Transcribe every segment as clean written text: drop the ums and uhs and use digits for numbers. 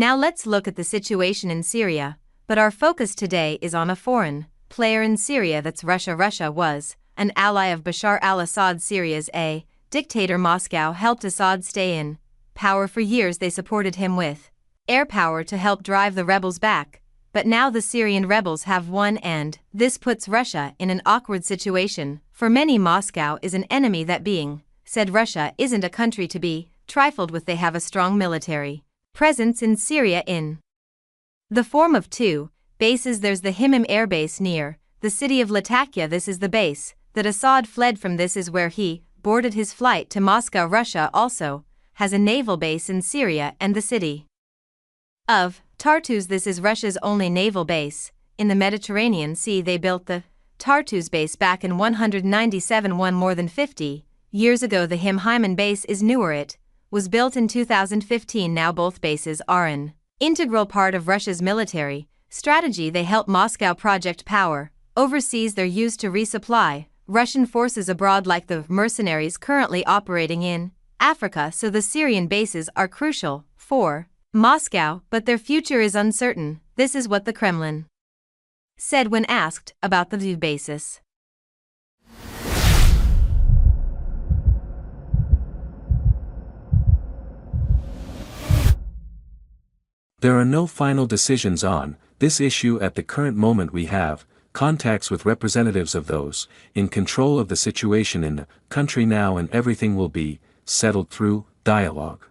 Now let's look at the situation in Syria, but our focus today is on a foreign player in Syria, that's Russia. Russia was an ally of Bashar al-Assad. Syria's a dictator. Moscow helped Assad stay in power for years. They supported him with air power to help drive the rebels back. But now the Syrian rebels have won, and this puts Russia in an awkward situation. For many, Moscow is an enemy. That being said, Russia isn't a country to be trifled with. They have a strong military presence in Syria in the form of 2 bases. There's the Himim Air Base near the city of Latakia. This is the base that Assad fled from. This is where he boarded his flight to Moscow. Russia also has a naval base in Syria and the city of Tartus. This is Russia's only naval base in the Mediterranean Sea. They built the Tartus base back in 197, more than 50 years ago. The Himim base is newer. It was built in 2015. Now both bases are an integral part of Russia's military strategy. They help Moscow project power overseas. They're used to resupply Russian forces abroad, like the mercenaries currently operating in Africa. So the Syrian bases are crucial for Moscow, but their future is uncertain. This is what the Kremlin said when asked about the bases. There are no final decisions on this issue at the current moment. We have contacts with representatives of those in control of the situation in the country now, and everything will be settled through dialogue.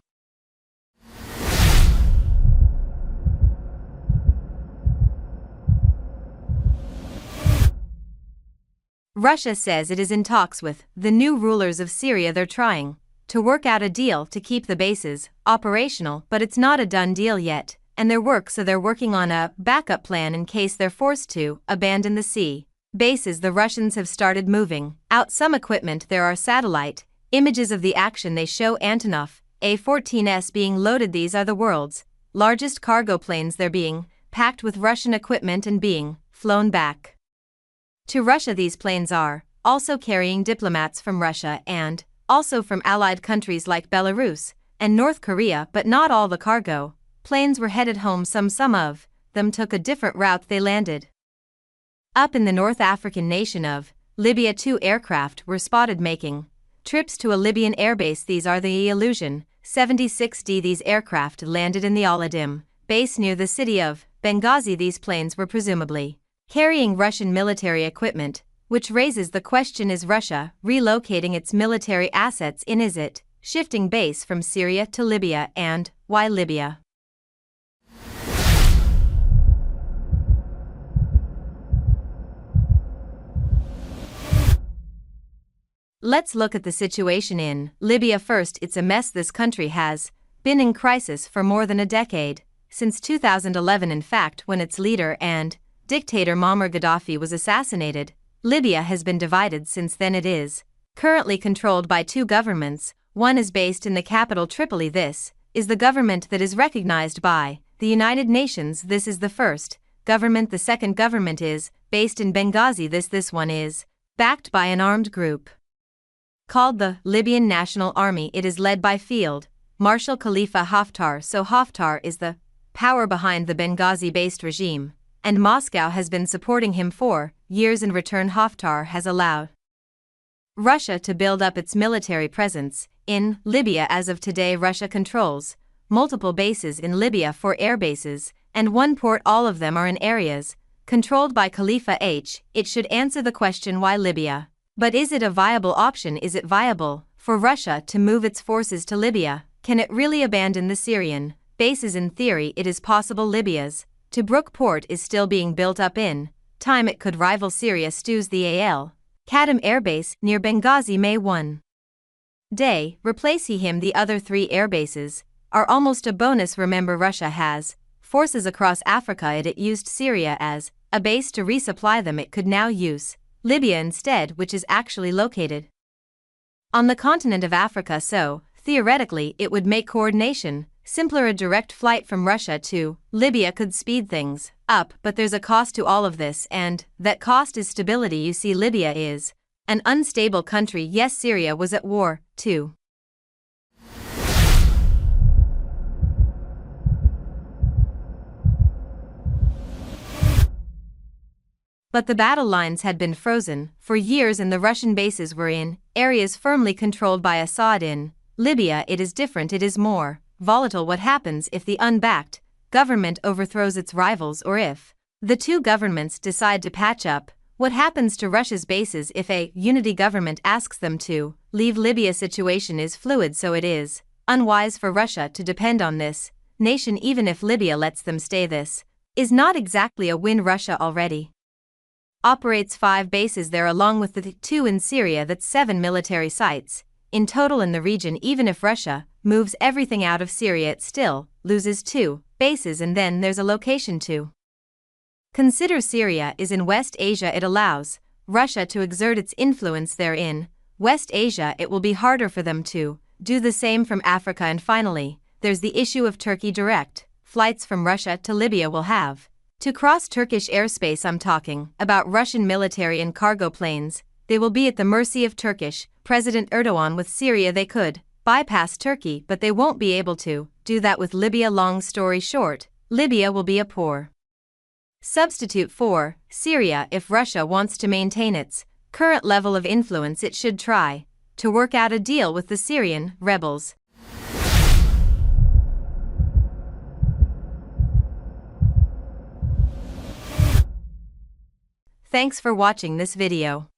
Russia says it is in talks with the new rulers of Syria. They're trying to work out a deal to keep the bases operational, but it's not a done deal yet, and they're working on a backup plan in case they're forced to abandon the sea bases. The Russians have started moving out some equipment. There are satellite images of the action. They show Antonov A-14s being loaded. These are the world's largest cargo planes. They're being packed with Russian equipment and being flown back to Russia. These planes are also carrying diplomats from Russia and also from allied countries like Belarus and North Korea, but not all the cargo planes were headed home. Some of them took a different route. They landed up in the North African nation of Libya. 2 aircraft were spotted making trips to a Libyan airbase. These are the Illusion 76D. These aircraft landed in the Al-Adim base near the city of Benghazi. These planes were presumably carrying Russian military equipment, which raises the question: is Russia relocating its military assets in? Is it shifting base from Syria to Libya, and why Libya? Let's look at the situation in Libya first. It's a mess. This country has been in crisis for more than a decade, since 2011 in fact, when its leader and dictator Muammar Gaddafi was assassinated. Libya has been divided since then. It is currently controlled by 2 governments. One is based in the capital Tripoli. This is the government that is recognized by the United Nations. This is the first government. The second government is based in Benghazi. This one is backed by an armed group called the Libyan National Army. It is led by Field Marshal Khalifa Haftar. So Haftar is the power behind the Benghazi-based regime, and Moscow has been supporting him for years. In return, Haftar has allowed Russia to build up its military presence in Libya. As of today, Russia controls multiple bases in Libya, 4 air bases and 1 port. All of them are in areas controlled by Khalifa H. It should answer the question, why Libya? But is it a viable option? Is it viable for Russia to move its forces to Libya? Can it really abandon the Syrian bases? In theory, it is possible. Libya's Tobruk port is still being built up. In time, it could rival Syria. Stu's the Al Qadim Air Base near Benghazi may one day replace him. The other 3 air bases are almost a bonus. Remember, Russia has forces across Africa. It used Syria as a base to resupply them. It could now use Libya instead, which is actually located on the continent of Africa. So, theoretically, it would make coordination simpler. A direct flight from Russia to Libya could speed things up, but there's a cost to all of this, and that cost is stability. You see, Libya is an unstable country. Yes, Syria was at war, too. But the battle lines had been frozen for years and the Russian bases were in areas firmly controlled by Assad. In Libya it is different, it is more volatile. What happens if the unbacked government overthrows its rivals, or if the two governments decide to patch up? What happens to Russia's bases if a unity government asks them to leave Libya? Situation is fluid, so it is unwise for Russia to depend on this nation even if Libya lets them stay. This is not exactly a win. Russia already operates 5 bases there along with the 2 in Syria. That's 7 military sites in total in the region. Even if Russia moves everything out of Syria, it still loses 2 bases, and then there's a location to consider. Syria is in West Asia. It allows Russia to exert its influence there. In West Asia it will be harder for them to do the same from Africa. And finally, there's the issue of Turkey. Direct flights from Russia to Libya will have to cross Turkish airspace. I'm talking about Russian military and cargo planes. They will be at the mercy of Turkish President Erdogan. With Syria they could bypass Turkey, but they won't be able to do that with Libya. Long story short, Libya will be a poor substitute for Syria. If Russia wants to maintain its current level of influence, it should try to work out a deal with the Syrian rebels. Thanks for watching this video.